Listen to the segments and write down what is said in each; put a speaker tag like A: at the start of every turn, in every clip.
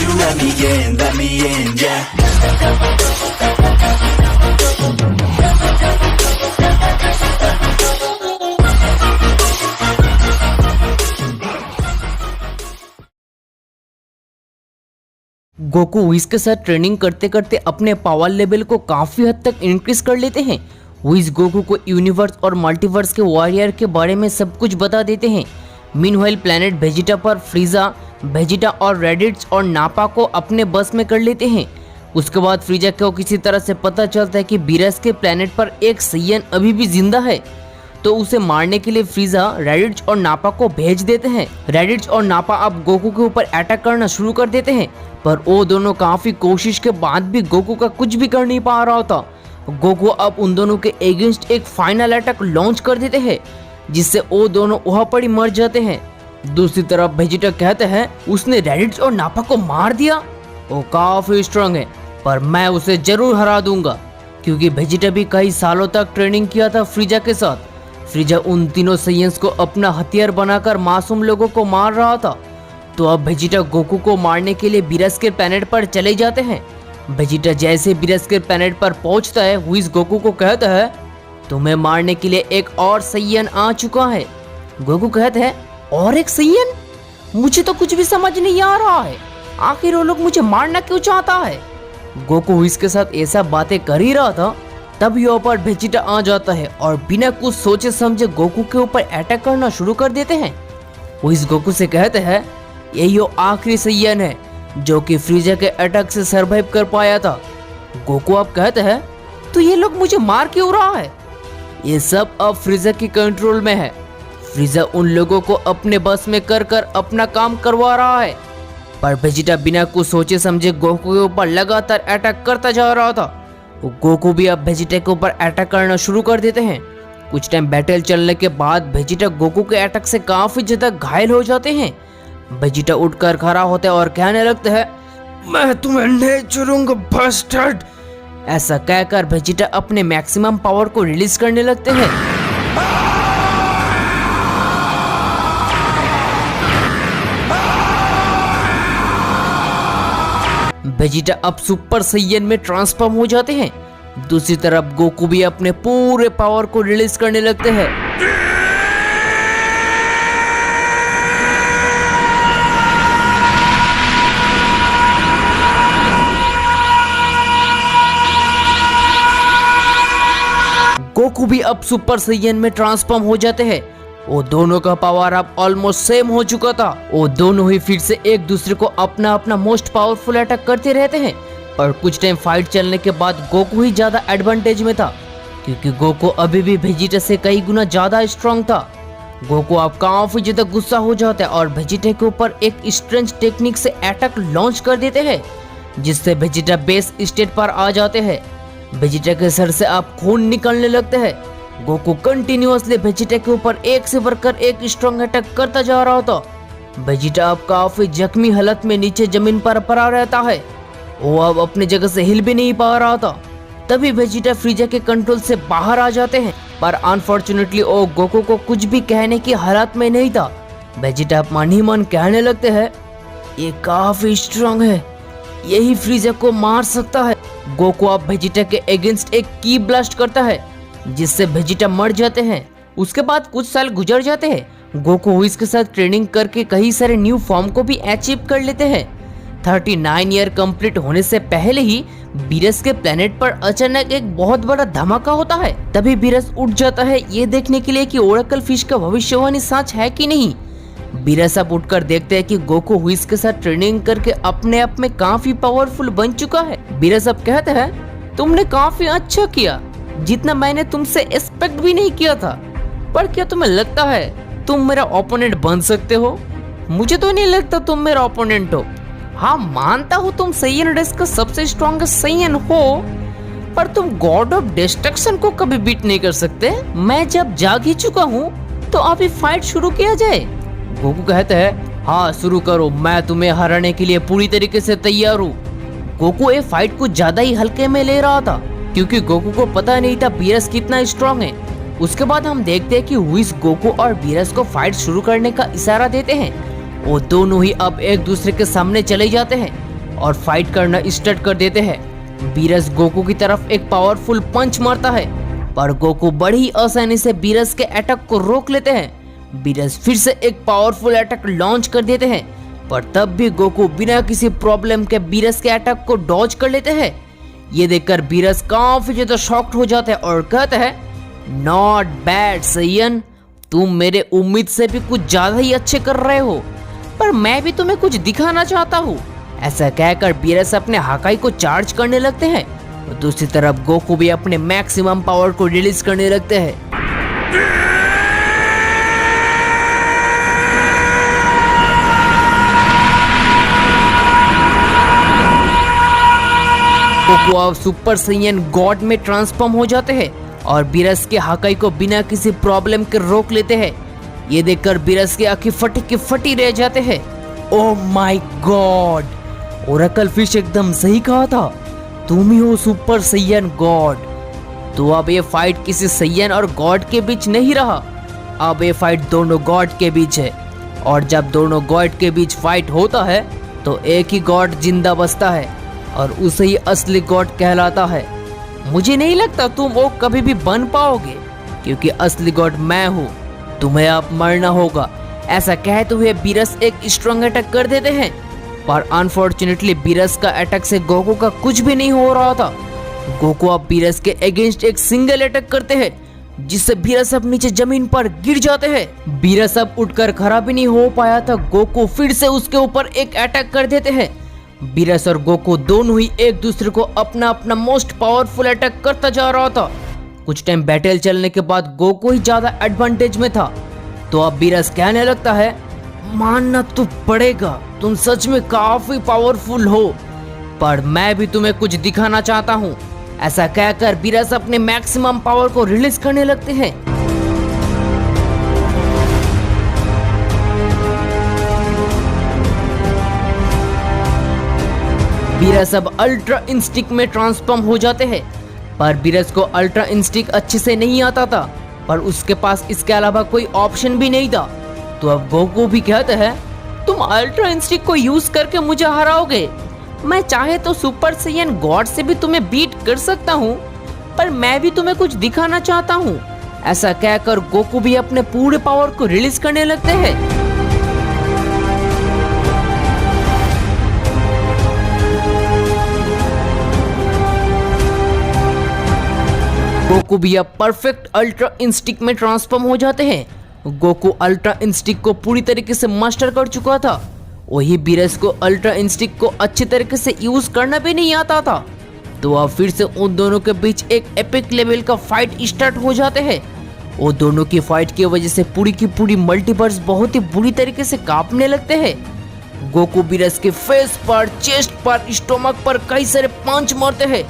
A: you let me in, yeah.
B: Goku Whis के साथ training करते करते अपने पावर लेवल को काफी हद तक इंक्रीज कर लेते हैं। व्हिज गोकू को यूनिवर्स और मल्टीवर्स के वॉरियर के बारे में सब कुछ बता देते हैं। मीनवाइल प्लैनेट वेजिटा पर फ्रीजा, वेजिटा और रेडिट्स और नापा को अपने बस में कर लेते हैं। उसके बाद फ्रीजा को किसी तरह से पता चलता है कि बीरस के प्लैनेट पर एक सैयन अभी भी जिंदा है, तो उसे मारने के लिए फ्रीजा रेडिट्स और नापा को भेज देते हैं। रेडिट्स और नापा अब गोकू के ऊपर अटैक करना शुरू कर देते हैं, पर वो दोनों काफी कोशिश के बाद भी गोकू का कुछ भी कर नहीं पा रहा था। गोकू अब उन दोनों के अगेंस्ट एक फाइनल अटैक लॉन्च कर देते हैं, जिससे वो दोनों वहाँ पर ही मर जाते हैं। दूसरी तरफ वेजिटा कहते हैं उसने रेडिट्स और नापा को मार दिया, वो काफी स्ट्रांग है, पर मैं उसे जरूर हरा दूंगा, क्योंकि वेजिटा भी कई सालों तक ट्रेनिंग किया था फ्रीजा के साथ। फ्रीजा उन तीनों सैयंस को अपना हथियार बनाकर मासूम लोगों को मार रहा था। तो अब वेजिटा गोकू को मारने के लिए बीरस के प्लैनेट पर चले जाते हैं। वेजिटा जैसे बीरस के प्लैनेट पर पहुंचता है, व्हिज गोकू को कहता है तुम्हें मारने के लिए एक और सैयन आ चुका है। गोकू कहते हैं और एक सैयन? मुझे तो कुछ भी समझ नहीं आ रहा है, आखिर वो लोग मुझे मारना क्यों चाहता है? गोकू व्हिज के साथ ऐसा बातें कर ही रहा था, तभी ऊपर वेजिटा आ जाता है और बिना कुछ सोचे समझे गोकू के ऊपर अटैक करना शुरू कर देते हैं। व्हिज गोकू से कहते हैं यही वो आखिरी सैयन है जो कि फ्रीजा के अटैक से सरवाइव कर पाया था। गोकू अब कहते हैं तो ये लोग मुझे मार क्यों रहा है? ये सब अब फ्रीजा की कंट्रोल में है। फ्रीजा उन लोगों को अपने बस में कर कर अपना काम करवा रहा है, पर वेजिटा बिना कुछ सोचे समझे गोकू के ऊपर लगातार अटैक करता जा रहा था। गोकू भी अब वेजिटा के ऊपर अटैक करना शुरू कर देते हैं। कुछ टाइम बैटल चलने के बाद वेजिटा गोकू के अटैक से काफी ज्यादा घायल हो जाते हैं। वेजिटा उठकर खड़ा होता है और कहने लगता है मैं तुम्हें नहीं छोड़ूंगा बास्टर्ड। ऐसा कहकर वेजिटा अपने मैक्सिमम पावर को रिलीज करने लगते हैं। वेजिटा अब सुपर सैयन में ट्रांसफॉर्म हो जाते हैं। दूसरी तरफ गोकू भी अपने पूरे पावर को रिलीज करने लगते हैं। गोकू भी अब सुपर सैयन में ट्रांसफॉर्म हो जाते हैं। वो दोनों का पावर अब ऑलमोस्ट सेम हो चुका था। वो दोनों ही फिर से एक दूसरे को अपना अपना मोस्ट पावरफुल अटैक करते रहते हैं, पर कुछ टाइम फाइट चलने के बाद गोकू ही ज्यादा एडवांटेज में था, क्योंकि गोकू अभी भी वेजिटा से कई गुना ज्यादा स्ट्रांग था। गोकू अब काफी ज्यादा गुस्सा हो जाता है और वेजिटा के ऊपर एक स्ट्रेंज टेक्निक से अटैक लॉन्च कर देते हैं, जिससे वेजिटा बेस स्टेट पर आ जाते हैं। वेजिटा के सर से अब खून निकलने लगते हैं। गोकू कंटिन्यूअसली वेजिटा के ऊपर एक से बढ़कर एक स्ट्रॉन्ग अटैक करता जा रहा था। वेजिटा अब काफी जख्मी हालत में नीचे जमीन पर पड़ा रहता है। वो अब अपनी जगह से हिल भी नहीं पा रहा था। तभी वेजिटा फ्रीजा के कंट्रोल से बाहर आ जाते हैं, पर अनफॉर्चुनेटली वो गोकू को कुछ भी कहने की हालत में नहीं था। वेजिटा मन ही मन कहने लगते हैं ये काफी स्ट्रॉन्ग है, यही फ्रीजा को मार सकता है। गोकू अब वेजिटा के अगेंस्ट एक की ब्लास्ट करता है, जिससे वेजिटा मर जाते हैं। उसके बाद कुछ साल गुजर जाते हैं। गोकू व्हिज के साथ ट्रेनिंग करके कई सारे न्यू फॉर्म को भी अचीव कर लेते हैं। 39 ईयर कंप्लीट होने से पहले ही बीरस के प्लेनेट पर अचानक एक बहुत बड़ा धमाका होता है। तभी बीरस उठ जाता है ये देखने के लिए कि ओरेकल फिश का भविष्यवाणी सच है कि नहीं। बीरस अब उठकर देखते हैं कि गोकू व्हिज के साथ ट्रेनिंग करके अपने आप में काफी पावरफुल बन चुका है। बीरस अब कहते हैं तुमने काफी अच्छा किया, जितना मैंने तुमसे एक्सपेक्ट भी नहीं किया था। पर क्या तुम्हें लगता है तुम मेरा ओपोनेंट बन सकते हो? मुझे तो नहीं लगता तुम मेरा ओपोनेंट हो। हाँ, मानता हूँ तुम सैयन रेस का सबसे स्ट्रॉन्गेस्ट सैयन हो, पर तुम गॉड ऑफ डिस्ट्रक्शन को कभी बीट नहीं कर सकते। मैं जब जाग ही चुका हूँ तो अभी फाइट शुरू किया जाए। गोकू कहते हैं हाँ शुरू करो, मैं तुम्हें हराने के लिए पूरी तरीके से तैयार हूँ। गोकू ये फाइट को ज्यादा ही हल्के में ले रहा था, क्योंकि गोकू को पता नहीं था बीरस कितना स्ट्रॉन्ग है। उसके बाद हम देखते हैं कि व्हिज गोकू और बीरस को फाइट शुरू करने का इशारा देते हैं। वो दोनों ही अब एक दूसरे के सामने चले जाते हैं। और फाइट करना स्टार्ट कर देते हैं। बीरस गोकू की तरफ एक पावरफुल पंच मारता है, पर गोकू बड़ी आसानी से बीरस के अटैक को रोक लेते हैं। बीरस फिर से एक पावरफुल अटैक लॉन्च कर देते हैं, पर तब भी गोकू बिना किसी प्रॉब्लम के बीरस के अटैक को डॉज कर लेते हैं। ये देखकर बीरस काफी ज्यादा शॉक्ड हो जाते हैं और कहते हैं, नॉट बैड सैयन, तुम मेरे उम्मीद से भी कुछ ज्यादा ही अच्छे कर रहे हो, पर मैं भी तुम्हें कुछ दिखाना चाहता हूँ। ऐसा कहकर बीरस अपने हाकाई को चार्ज करने लगते हैं और दूसरी तरफ गोकू भी अपने मैक्सिमम पावर को रिलीज करने लगते हैं। गोकू अब सुपर सैयन गॉड में ट्रांसफॉर्म हो जाते हैं और बीरस के हाकाई को बिना किसी प्रॉब्लम के रोक लेते हैं। ये देखकर बीरस की आंखें फटी की फटी रह जाते हैं। Oh my God, Oracle fish एकदम सही कहा था, तुम ही हो सुपर सैयन गॉड। तो अब ये फाइट किसी सैयन और गॉड के बीच नहीं रहा, अब ये फाइट दोनों गॉड के बीच है। और जब दोनों गॉड के बीच फाइट होता है तो एक ही गॉड जिंदा बचता है और उसे ही असली गॉड कहलाता है। मुझे नहीं लगता तुम वो कभी भी बन पाओगे, क्योंकि असली गॉड मैं हूँ, तुम्हें अब मरना होगा। ऐसा कहते हुए बीरस एक स्ट्रॉन्ग अटैक कर देते हैं, पर अनफॉर्चुनेटली बीरस का अटैक से गोकू का कुछ भी नहीं हो रहा था। गोकू अब बीरस के अगेंस्ट एक सिंगल अटैक करते हैं, जिससे बीरस अब नीचे जमीन पर गिर जाते हैं। बीरस अब उठकर खड़ा भी नहीं हो पाया था, गोकू फिर से उसके ऊपर एक अटैक कर देते हैं। बीरस और गोकू दोनों ही एक दूसरे को अपना अपना मोस्ट पावरफुल अटैक करता जा रहा था। कुछ टाइम बैटल चलने के बाद गोकू ही ज्यादा एडवांटेज में था, तो अब बीरस कहने लगता है, मानना तो पड़ेगा, तुम सच में काफी पावरफुल हो, पर मैं भी तुम्हें कुछ दिखाना चाहता हूँ। ऐसा कहकर बीरस अपने मैक्सिमम पावर को रिलीज करने लगते हैं। बीरस अब अल्ट्रा इंस्टिंक्ट में ट्रांसफॉर्म हो जाते हैं, पर बीरस को अल्ट्रा इंस्टिंक्ट अच्छे से नहीं आता था, पर उसके पास इसके अलावा कोई ऑप्शन भी नहीं था। तो अब गोकू भी कहते हैं, तुम अल्ट्रा इंस्टिंक्ट को यूज करके मुझे हराओगे, मैं चाहे तो सुपर सैयन गॉड से भी तुम्हें बीट कर सकता हूँ, पर मैं भी तुम्हें कुछ दिखाना चाहता हूँ। ऐसा कहकर गोकू भी अपने पूरे पावर को रिलीज करने लगते हैं। गोकू भी अब परफेक्ट अल्ट्रा इंस्टिंक्ट में ट्रांसफॉर्म हो जाते हैं। गोकू अल्ट्रा इंस्टिंक्ट को पूरी तरीके से मास्टर कर चुका था, वही बीरस को अल्ट्रा इंस्टिंक्ट को अच्छी तरीके से यूज करना भी नहीं आता था। तो अब फिर से उन दोनों के बीच एक एपिक लेवल का फाइट स्टार्ट हो जाते हैं। वो दोनों की फाइट की वजह से पूरी की पूरी मल्टीवर्स बहुत ही बुरी तरीके से कांपने लगते हैं। गोकू बीरस के फेस पर, चेस्ट पर, स्टोमक पर कई सारे पंच मारते हैं,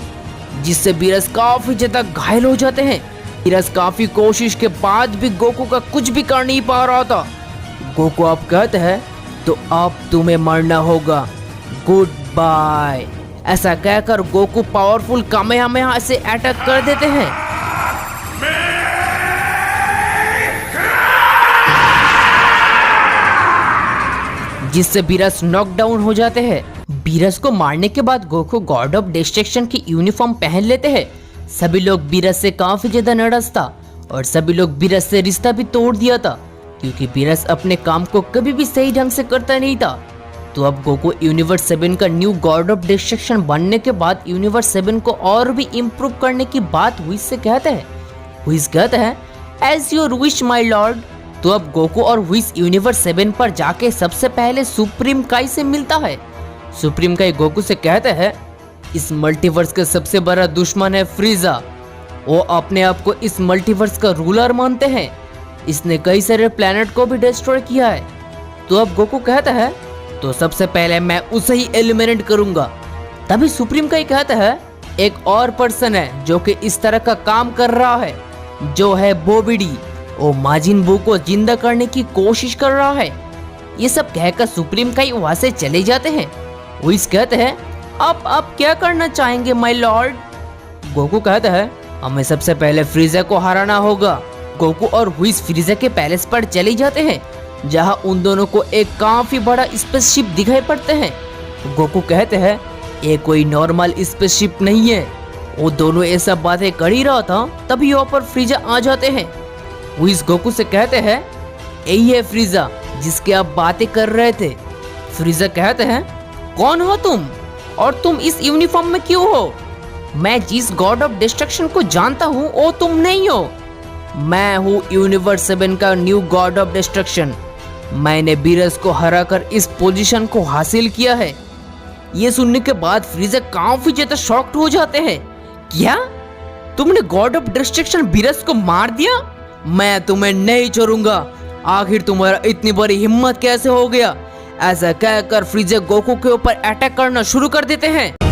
B: जिससे बीरस काफी ज्यादा घायल हो जाते हैं। बीरस काफी कोशिश के बाद भी गोकू का कुछ भी कर नहीं पा रहा था। गोकू अब कहते हैं, तो अब तुम्हें मरना होगा, गुड बाय। ऐसा कहकर गोकू पावरफुल कामेहामेहा से अटैक कर देते हैं। जिससे बीरस नॉकडाउन हो जाते हैं। बीरस को मारने के बाद गोकू गॉड ऑफ डिस्ट्रक्शन की यूनिफॉर्म पहन लेते हैं। सभी लोग बीरस से काफी ज्यादा नाराज था और सभी लोग बीरस से रिश्ता भी तोड़ दिया था, क्योंकि बीरस अपने काम को कभी भी सही ढंग से करता नहीं था। तो अब गोकू यूनिवर्स 7 का न्यू गॉड ऑफ डिस्ट्रक्शन बनने के बाद यूनिवर्स 7 को और भी इम्प्रूव करने की बात हुईस से कहते हैं। हुईस कहते हैं, as your wish my lord. तो अब गोकू और हुईस यूनिवर्स 7 पर जाके सबसे पहले सुप्रीम काई से मिलता है। सुप्रीम काई गोकू से कहते हैं, इस मल्टीवर्स का सबसे बड़ा दुश्मन है फ्रीजा, वो अपने आप को इस मल्टीवर्स का रूलर मानते हैं, इसने कई सारे प्लैनेट को भी डिस्ट्रॉय किया है। तो अब गोकू कहता है, तो सबसे पहले मैं उसे ही एलिमिनेट करूंगा। तभी सुप्रीम काई कहता है, एक और पर्सन है जो कि इस तरह का काम कर रहा है, जो है बोबिडी, वो माजिन बू को जिंदा करने की कोशिश कर रहा है। ये सब कहकर सुप्रीम काई वहां से चले जाते हैं। व्हिस कहते हैं, अब आप क्या करना चाहेंगे माय लॉर्ड। गोकू कहता है, हमें सबसे पहले फ्रीजा को हराना होगा। गोकू और व्हिस फ्रीजा के पैलेस पर चले जाते हैं, जहां उन दोनों को एक काफी बड़ा स्पेसशिप दिखाई पड़ते हैं। गोकू कहते हैं ये कोई नॉर्मल स्पेसशिप नहीं है। वो दोनों ऐसा बातें कर ही रहा था तभी यहाँ पर फ्रीजा आ जाते हैं। वो इस गोकू से कहते हैं यही है फ्रीजा जिसके आप बातें कर रहे थे। फ्रीजा कहते हैं कौन हो तुम और तुम इस यूनिफॉर्म में क्यों हो? मैं जिस गॉड ऑफ डिस्ट्रक्शन को जानता हूँ वो तुम नहीं हो। मैं हूँ यूनिवर्स 7 का न्यू गॉड ऑफ डिस्ट्रक्शन। मैंने बीरस को हराकर इस पोजीशन को हासिल किया है। ये सुनने के बाद फ्रीजा काफी ज्यादा शॉक्ड हो जाते हैं। क्या तुमने गॉड ऑफ डिस्ट्रक्शन बीरस को मार दिया? मैं तुम्हें नहीं छोड़ूंगा। आखिर तुम्हारा इतनी बड़ी हिम्मत कैसे हो गया? ऐसा कहकर फ्रीजा गोकू के ऊपर अटैक करना शुरू कर देते हैं।